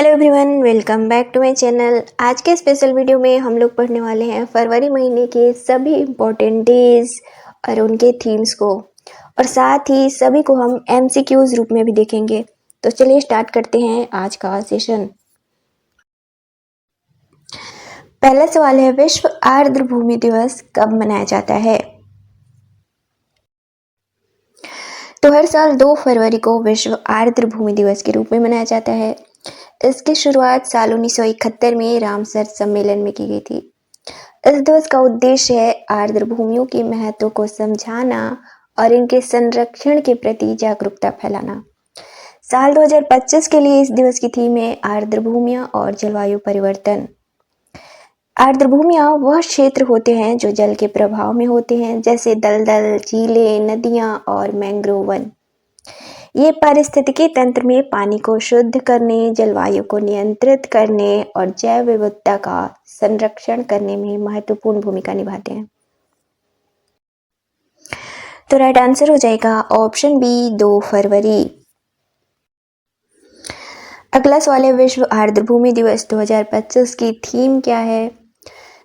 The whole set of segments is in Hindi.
Hello everyone, welcome back to my channel. आज के स्पेशल वीडियो में हम लोग पढ़ने वाले हैं फरवरी महीने के सभी इम्पोर्टेंट डेज और उनके थीम्स को, और साथ ही सभी को हम एमसीक्यूज रूप में भी देखेंगे। तो चलिए स्टार्ट करते हैं आज का सेशन। पहला सवाल है, विश्व आर्द्र भूमि दिवस कब मनाया जाता है? तो हर साल 2 फरवरी को विश्व आर्द्र भूमि दिवस के रूप में मनाया जाता है। इसकी शुरुआत साल 1971 में रामसर सम्मेलन में की गई थी। इस दिवस का उद्देश्य है आर्द्र भूमियों के महत्व को समझाना और इनके संरक्षण के प्रति जागरूकता फैलाना। साल 2025 के लिए इस दिवस की थीम है आर्द्र भूमियां और जलवायु परिवर्तन। आर्द्र भूमियां वह क्षेत्र होते हैं जो जल के प्रभाव में होते हैं, जैसे दलदल, झीलें, नदियां और मैंग्रोव वन। ये पारिस्थितिकी तंत्र में पानी को शुद्ध करने, जलवायु को नियंत्रित करने और जैव विविधता का संरक्षण करने में महत्वपूर्ण भूमिका निभाते हैं। तो राइट आंसर हो जाएगा ऑप्शन बी, 2 फरवरी। अगला सवाल है, विश्व आर्द्र भूमि दिवस 2025 की थीम क्या है?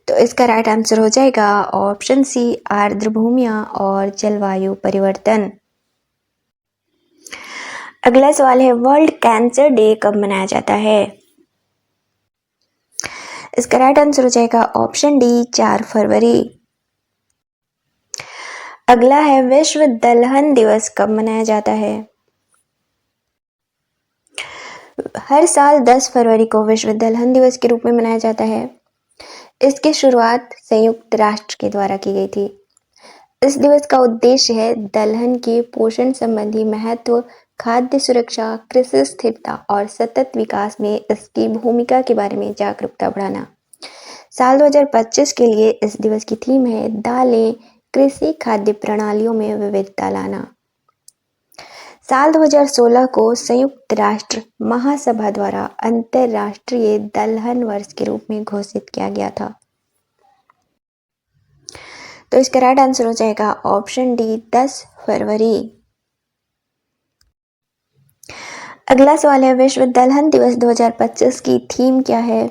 तो इसका राइट आंसर हो जाएगा ऑप्शन सी, आर्द्र भूमियां और जलवायु परिवर्तन। अगला सवाल है, वर्ल्ड कैंसर डे कब मनाया जाता है? इसका राइट आंसर हो जाएगा ऑप्शन डी, 4 फरवरी। अगला है, विश्व दलहन दिवस कब मनाया जाता है? हर साल 10 फरवरी को विश्व दलहन दिवस के रूप में मनाया जाता है। इसकी शुरुआत संयुक्त राष्ट्र के द्वारा की गई थी। इस दिवस का उद्देश्य है दलहन के पोषण संबंधी महत्व, खाद्य सुरक्षा, कृषि स्थिरता और सतत विकास में इसकी भूमिका के बारे में जागरूकता बढ़ाना। साल 2025 के लिए इस दिवस की थीम है दालें, कृषि खाद्य प्रणालियों में विविधता लाना। साल 2016 को संयुक्त राष्ट्र महासभा द्वारा अंतरराष्ट्रीय दलहन वर्ष के रूप में घोषित किया गया था। तो इसका राइट आंसर हो जाएगा ऑप्शन डी, 10 फरवरी। अगला सवाल है, विश्व दलहन दिवस 2025 की थीम क्या है?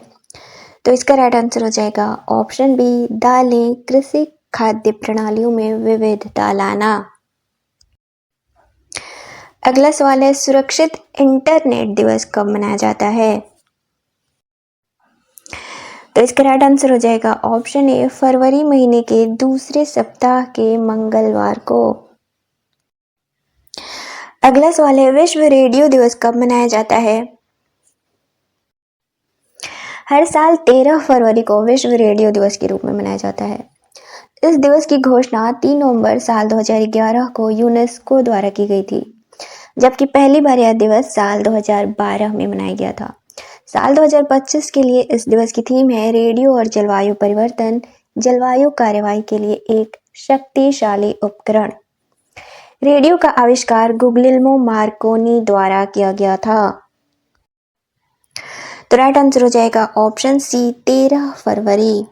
तो इसका राइट आंसर हो जाएगा ऑप्शन बी, दालें, कृषि खाद्य प्रणालियों में विविधता लाना। अगला सवाल है, सुरक्षित इंटरनेट दिवस कब मनाया जाता है? तो इसका राइट आंसर हो जाएगा ऑप्शन ए, फरवरी महीने के दूसरे सप्ताह के मंगलवार को। अगला सवाल है, विश्व रेडियो दिवस कब मनाया जाता है? हर साल 13 फरवरी को विश्व रेडियो दिवस के रूप में मनाया जाता है। इस दिवस की घोषणा 3 नवंबर साल 2011 को यूनेस्को द्वारा की गई थी, जबकि पहली बार यह दिवस साल 2012 में मनाया गया था। साल 2025 के लिए इस दिवस की थीम है रेडियो और जलवायु परिवर्तन, जलवायु कार्यवाही के लिए एक शक्तिशाली उपकरण। रेडियो का आविष्कार गुग्लिल्मो मार्कोनी द्वारा किया गया था। तो राइट आंसर हो जाएगा ऑप्शन सी, 13 फरवरी।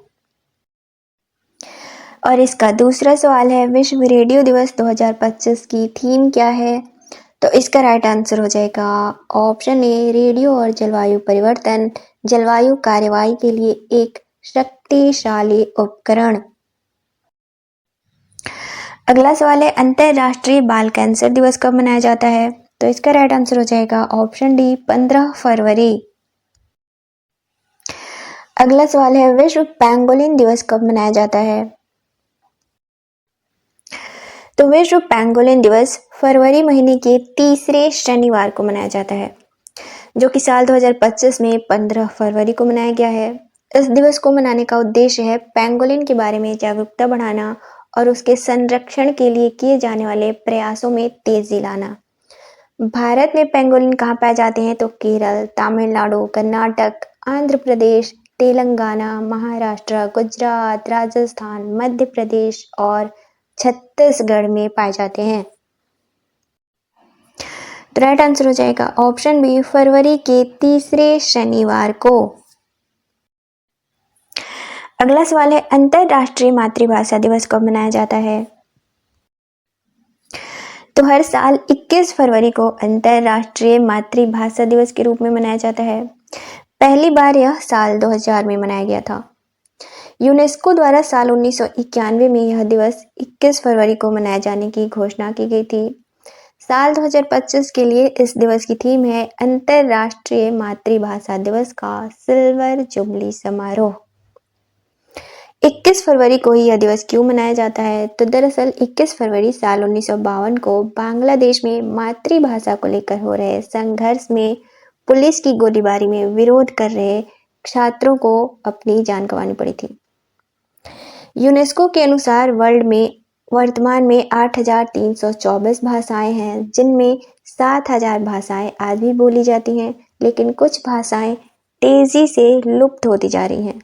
और इसका दूसरा सवाल है, विश्व रेडियो दिवस 2025 की थीम क्या है? तो इसका राइट आंसर हो जाएगा ऑप्शन ए, रेडियो और जलवायु परिवर्तन, जलवायु कार्यवाही के लिए एक शक्तिशाली उपकरण। अगला सवाल है, अंतरराष्ट्रीय बाल कैंसर दिवस कब मनाया जाता है? तो इसका राइट आंसर हो जाएगा ऑप्शन डी, 15 फरवरी। अगला सवाल है, विश्व पेंगोलिन दिवस कब मनाया जाता है? तो विश्व पेंगोलिन दिवस फरवरी महीने के तीसरे शनिवार को मनाया जाता है, जो कि साल 2025 में 15 फरवरी को मनाया गया है। इस दिवस को मनाने का उद्देश्य है पेंगोलिन के बारे में जागरूकता बढ़ाना और उसके संरक्षण के लिए किए जाने वाले प्रयासों में तेजी लाना। भारत में पेंगोलिन कहाँ पाए जाते हैं? तो केरल, तमिलनाडु, कर्नाटक, आंध्र प्रदेश, तेलंगाना, महाराष्ट्र, गुजरात, राजस्थान, मध्य प्रदेश और छत्तीसगढ़ में पाए जाते हैं। तो राइट आंसर हो जाएगा ऑप्शन बी, फरवरी के तीसरे शनिवार को। अगला सवाल है, अंतरराष्ट्रीय मातृभाषा दिवस कब मनाया जाता है? तो हर साल 21 फरवरी को अंतरराष्ट्रीय मातृभाषा दिवस के रूप में मनाया जाता है। पहली बार यह साल 2000 में मनाया गया था। यूनेस्को द्वारा साल 1991 में यह दिवस 21 फरवरी को मनाए जाने की घोषणा की गई थी। साल 2025 के लिए इस दिवस की थीम है अंतर्राष्ट्रीय मातृभाषा दिवस का सिल्वर जुबली समारोह। 21 फरवरी को ही यह दिवस क्यों मनाया जाता है? तो दरअसल 21 फरवरी साल 1952 को बांग्लादेश में मातृभाषा को लेकर हो रहे संघर्ष में पुलिस की गोलीबारी में विरोध कर रहे छात्रों को अपनी जान गंवानी पड़ी थी। यूनेस्को के अनुसार वर्तमान में 8,324 भाषाएं हैं, जिनमें 7,000 भाषाएं आज भी बोली जाती हैं, लेकिन कुछ भाषाएं तेजी से लुप्त होती जा रही हैं।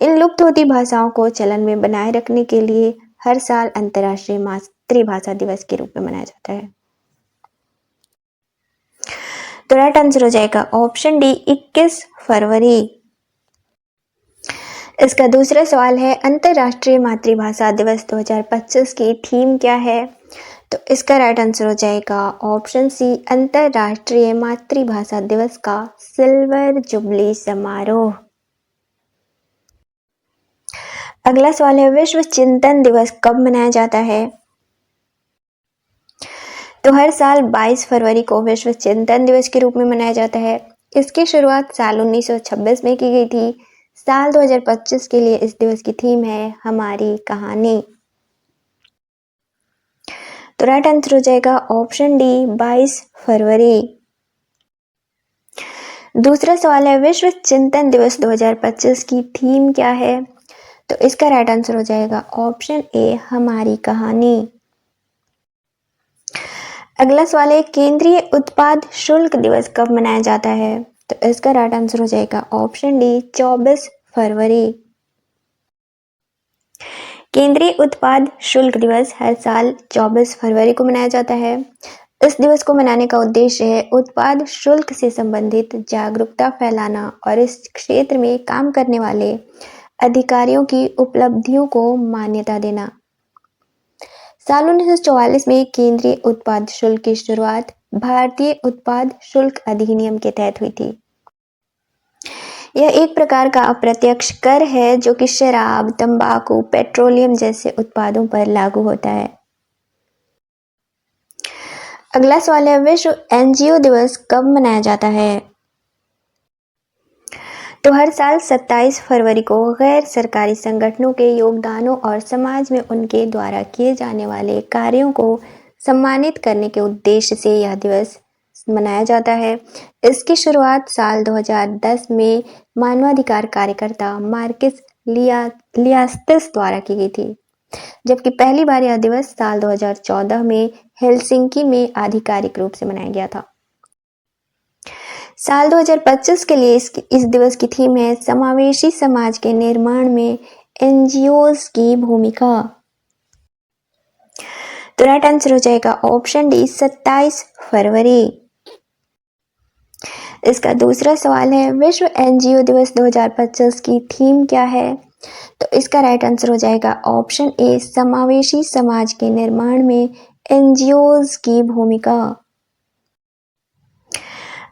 इन लुप्त होती भाषाओं को चलन में बनाए रखने के लिए हर साल अंतर्राष्ट्रीय मातृभाषा दिवस के रूप में मनाया जाता है। तो राइट आंसर हो जाएगा ऑप्शन डी 21 फरवरी। इसका दूसरा सवाल है अंतर्राष्ट्रीय मातृभाषा दिवस 2025 की थीम क्या है? तो इसका राइट आंसर हो जाएगा ऑप्शन सी अंतर्राष्ट्रीय मातृभाषा दिवस का सिल्वर जुबली समारोह। अगला सवाल है विश्व चिंतन दिवस कब मनाया जाता है? तो हर साल 22 फरवरी को विश्व चिंतन दिवस के रूप में मनाया जाता है। इसकी शुरुआत साल 1926 में की गई थी। साल 2025 के लिए इस दिवस की थीम है हमारी कहानी। तो राइट आंसर हो जाएगा ऑप्शन डी 22 फरवरी। दूसरा सवाल है विश्व चिंतन दिवस 2025 की थीम क्या है? तो इसका राइट आंसर हो जाएगा ऑप्शन ए हमारी कहानी। अगला सवाल है केंद्रीय उत्पाद शुल्क दिवस कब मनाया जाता है? तो इसका राइट आंसर हो जाएगा ऑप्शन डी 24 फरवरी। केंद्रीय उत्पाद शुल्क दिवस हर साल 24 फरवरी को मनाया जाता है। इस दिवस को मनाने का उद्देश्य है उत्पाद शुल्क से संबंधित जागरूकता फैलाना और इस क्षेत्र में काम करने वाले अधिकारियों की उपलब्धियों को मान्यता देना। साल 1944 में केंद्रीय उत्पाद शुल्क की शुरुआत भारतीय उत्पाद शुल्क अधिनियम के तहत हुई थी। यह एक प्रकार का अप्रत्यक्ष कर है जो कि शराब, तंबाकू, पेट्रोलियम जैसे उत्पादों पर लागू होता है। अगला सवाल है विश्व एनजीओ दिवस कब मनाया जाता है? तो हर साल 27 फरवरी को गैर सरकारी संगठनों के योगदानों और समाज में उनके द्वारा किए जाने वाले कार्यों को सम्मानित करने के उद्देश्य से यह दिवस मनाया जाता है। इसकी शुरुआत साल 2010 में मानवाधिकार कार्यकर्ता मार्कस लियास्टिस द्वारा की गई थी, जबकि पहली बार यह दिवस साल 2014 में हेलसिंकी में आधिकारिक रूप से मनाया गया था। साल 2025 के लिए इस दिवस की थीम है समावेशी समाज के निर्माण में एनजीओज की भूमिका। तो राइट आंसर हो जाएगा ऑप्शन डी 27 फरवरी। इसका दूसरा सवाल है विश्व एनजीओ दिवस 2025 की थीम क्या है? तो इसका राइट आंसर हो जाएगा ऑप्शन ए समावेशी समाज के निर्माण में एनजीओज की भूमिका।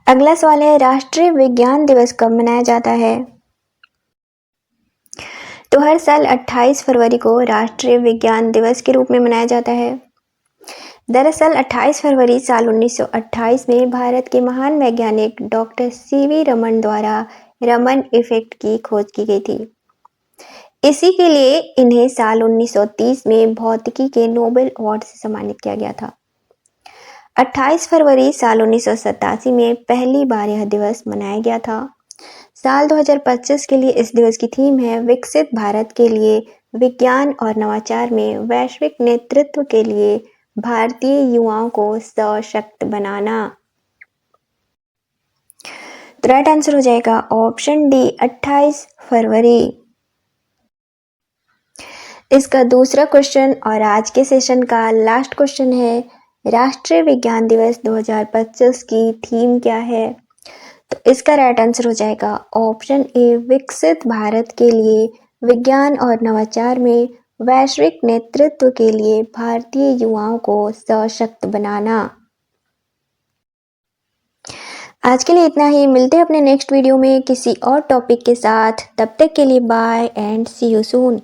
अगला सवाल है राष्ट्रीय विज्ञान दिवस कब मनाया जाता है? तो हर साल 28 फरवरी को राष्ट्रीय विज्ञान दिवस के रूप में मनाया जाता है। दरअसल 28 फरवरी साल 1928 में भारत के महान वैज्ञानिक डॉक्टर सीवी रमन द्वारा रमन इफेक्ट की खोज की गई थी। इसी के लिए इन्हें साल 1930 में भौतिकी के नोबेल अवार्ड से सम्मानित किया गया था। 28 फरवरी साल 1987 में पहली बार यह दिवस मनाया गया था। साल 2025 के लिए इस दिवस की थीम है विकसित भारत के लिए विज्ञान और नवाचार में वैश्विक नेतृत्व के लिए भारतीय युवाओं को सशक्त बनाना। तो राइट आंसर हो जाएगा ऑप्शन डी 28 फरवरी। इसका दूसरा क्वेश्चन और आज के सेशन का लास्ट क्वेश्चन है राष्ट्रीय विज्ञान दिवस 2025 की थीम क्या है? तो इसका राइट आंसर हो जाएगा ऑप्शन ए विकसित भारत के लिए विज्ञान और नवाचार में वैश्विक नेतृत्व के लिए भारतीय युवाओं को सशक्त बनाना। आज के लिए इतना ही, मिलते हैं अपने नेक्स्ट वीडियो में किसी और टॉपिक के साथ। तब तक के लिए bye and see you soon.